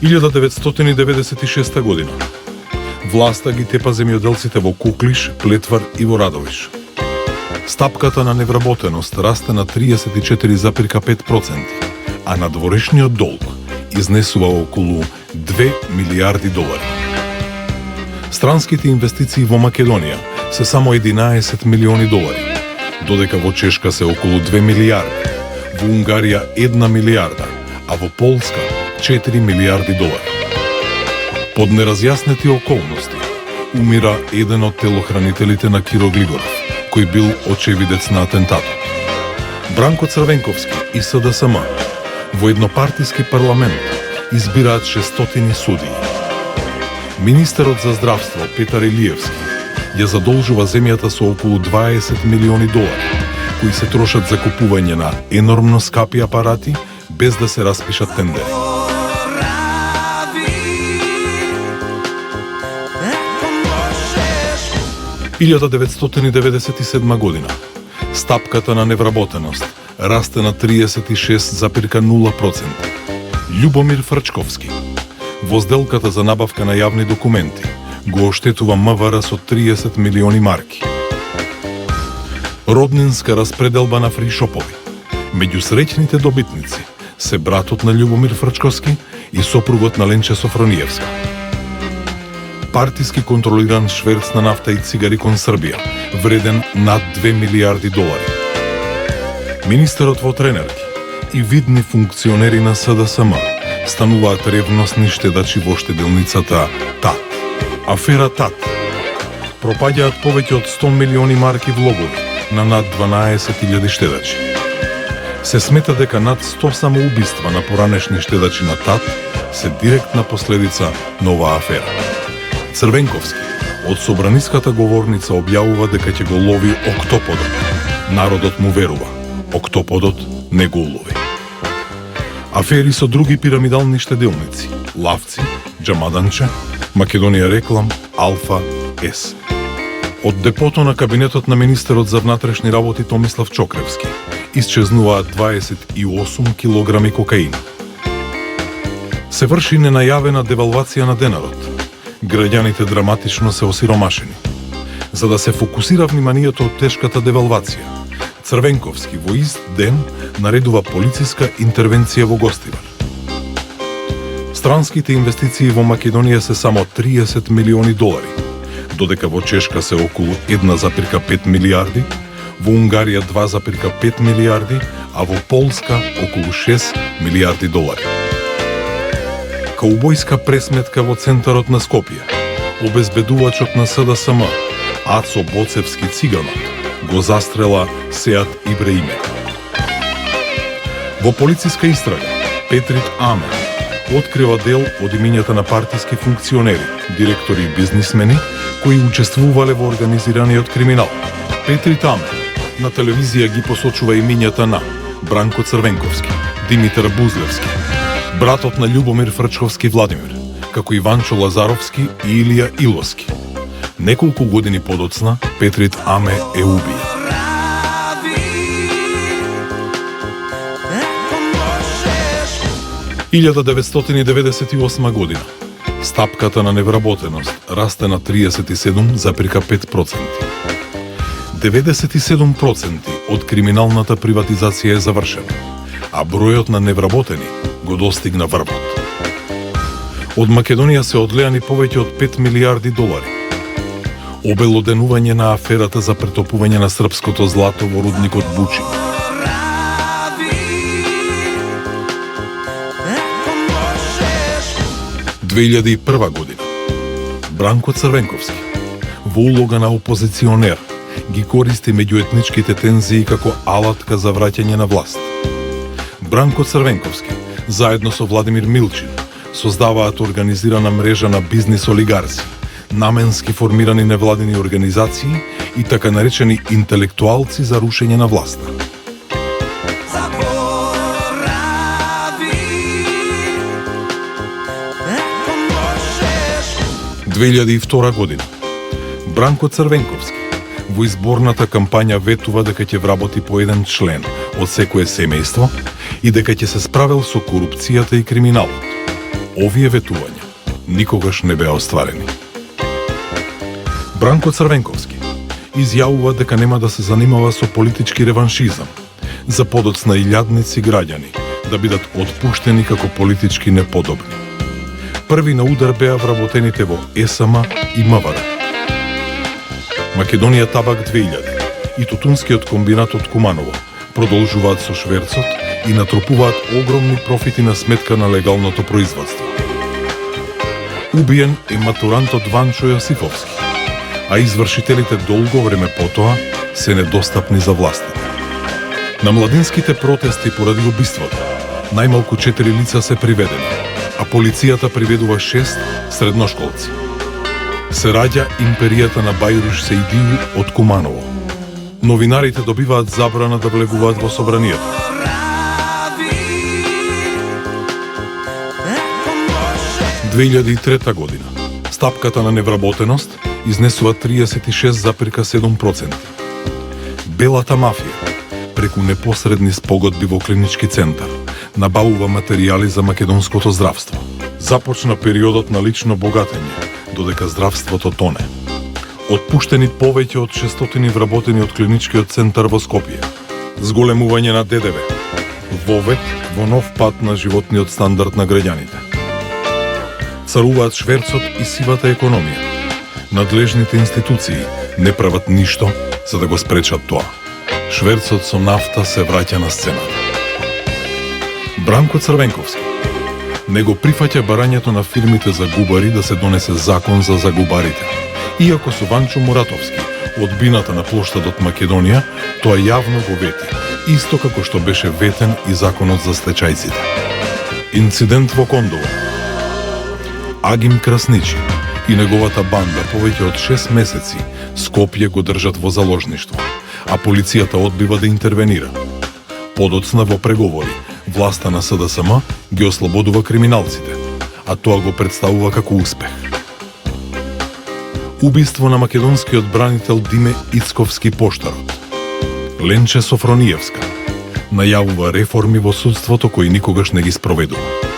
1996 година. Власта ги тепа земјоделците во Куклиш, Плетвар и во Радовиш. Стапката на невработеност расте на 34,5%, а надворешниот долг изнесува околу 2 милиарди долари. Странските инвестиции во Македонија се само 11 милиони долари, додека во Чешка се околу 2 милиарди, во Унгарија 1 милиарда, а во Полска 4 милиарди долари. Под неразјаснети околности умира еден од телохранителите на Киро Глигоров, кој бил очевидец на атентатот. Бранко Црвенковски и СДСМ во еднопартиски парламент избираат 600 судии. Министерот за здравство Петар Илиевски ја задолжува земјата со околу 20 милиони долари, кои се трошат за купување на енормно скапи апарати без да се распишат тендери. 1997 година. Стапката на невработеност расте на 36,0%. Љубомир Фрчковски во сделката за набавка на јавни документи го оштетува МВР со 30 милиони марки. Роднинска распределба на фришопови. Меѓу среќните добитници се братот на Љубомир Фрчковски и сопругот на Ленче Софрониевска. Партиски контролиран шверц на нафта и цигари кон Србија, вреден над 2 милиарди долари. Министерот во тренерки и видни функционери на СДСМ стануваат ревностни штедачи во штеделницата ТАТ. Афера ТАТ. Пропаѓаат повеќе од 100 милиони марки влогови на над 12.000 штедачи. Се смета дека над 100 самоубиства на поранешни штедачи на ТАТ се директна последица на оваа афера. Црвенковски од собраниската говорница објавува дека ќе го лови октоподот. Народот му верува. Октоподот не го улови. Афери со други пирамидални штеделници: Лавци, Џамаданче, Македонија Реклам, Алфа, С. Од депото на кабинетот на министерот за внатрешни работи Томислав Чокревски исчезнуваат 28 килограми кокаин. Се врши ненајавена девалвација на денарот. Граѓаните драматично се осиромашени. За да се фокусира вниманието од тешката девалвација, Црвенковски во ист ден наредува полициска интервенција во Гостивар. Странските инвестиции во Македонија се само 30 милиони долари, додека во Чешка се околу 1,5 милиарди, во Унгарија 2,5 милиарди, а во Полска околу 6 милиарди долари. Каубојска пресметка во центарот на Скопје. Обезбедувачот на СДСМ, Ацо Боцевски циганот, го застрела Сеат Ибраиме. Во полициска истрага, Петрит Аме открива дел од имињата на партиски функционери, директори и бизнисмени кои учествувале во организираниот криминал. Петрит Аме на телевизија ги посочува имињата на Бранко Црвенковски, Димитар Бузлевски, братот на Љубомир Фрчковски Владимир, како и Ванчо Лазаровски и Илија Илоски. Неколку години подоцна Петрит Аме е убиен. – 1998 година. Стапката на невработеност расте на 37,5%. 97% од криминалната приватизација е завршена, а бројот на невработени го достигна врвот. Од Македонија се одлеани повеќе од 5 милиарди долари. Обелоденување на аферата за претопување на српското злато во рудникот Бучи. – 2001 година. Бранко Црвенковски во улога на опозиционер ги користи меѓуетничките тензии како алатка за враќање на власт. Бранко Црвенковски заедно со Владимир Милчин создаваат организирана мрежа на бизнис олигарси, наменски формирани невладини организации и така наречени интелектуалци за рушење на власта. 2002 година. Бранко Црвенковски во изборната кампања ветува дека ќе вработи по еден член од секое семејство и дека ќе се справил со корупцијата и криминалот. овие ветувања никогаш не беа остварени. Бранко Црвенковски изјавува дека нема да се занимава со политички реваншизам за подоцна илјадници граѓани да бидат отпуштени како политички неподобни. Први на удар беа вработените во ЕСМ и МВР. Македонија Табак 2000 и Тутунскиот комбинат од Куманово продолжуваат со шверцот и натрупуваат огромни профити на сметка на легалното производство. Убиен е матурантот Ванчо Јосифовски, а извршителите долго време потоа се недостапни за властите. На младинските протести поради убиството, најмалку 4 лица се приведени, а полицијата приведува 6 средношколци. Се раѓа империјата на Бајруш Сеидију од Куманово. Новинарите добиваат забрана да влегуваат во собранието. – 2003 година стапката на невработеност изнесува 36,7%. Белата мафија, преку непосредни спогодби во клинички центар, набавува материјали за македонското здравство. Започна периодот на лично богатење, додека здравството тоне. Отпуштени повеќе од 600 вработени од клиничкиот центар во Скопје. Зголемување на ДДВ. Вовет во нов пат на животниот стандард на граѓаните. Царуваат шверцот и сивата економија. Надлежните институции не прават ништо за да го спречат тоа. Шверцот со нафта се враќа на сцената. Бранко Црвенковски не го прифаќа барањето на фирмите за губари да се донесе закон за загубарите. Иако со Ванчо Муратовски, одбината на плоштадот Македонија, тоа јавно го вети, исто како што беше ветен и законот за стечајците. Инцидент во Кондово. Агим Красничи и неговата банда повеќе од 6 месеци Скопје го држат во заложништво, а полицијата одбива да интервенира. Подоцна во преговори, власта на СДСМ ги ослободува криминалците, а тоа го представува како успех. Убиство на македонскиот бранител Диме Ицковски поштарот. Ленче Софрониевска најавува реформи во судството кои никогаш не ги спроведува.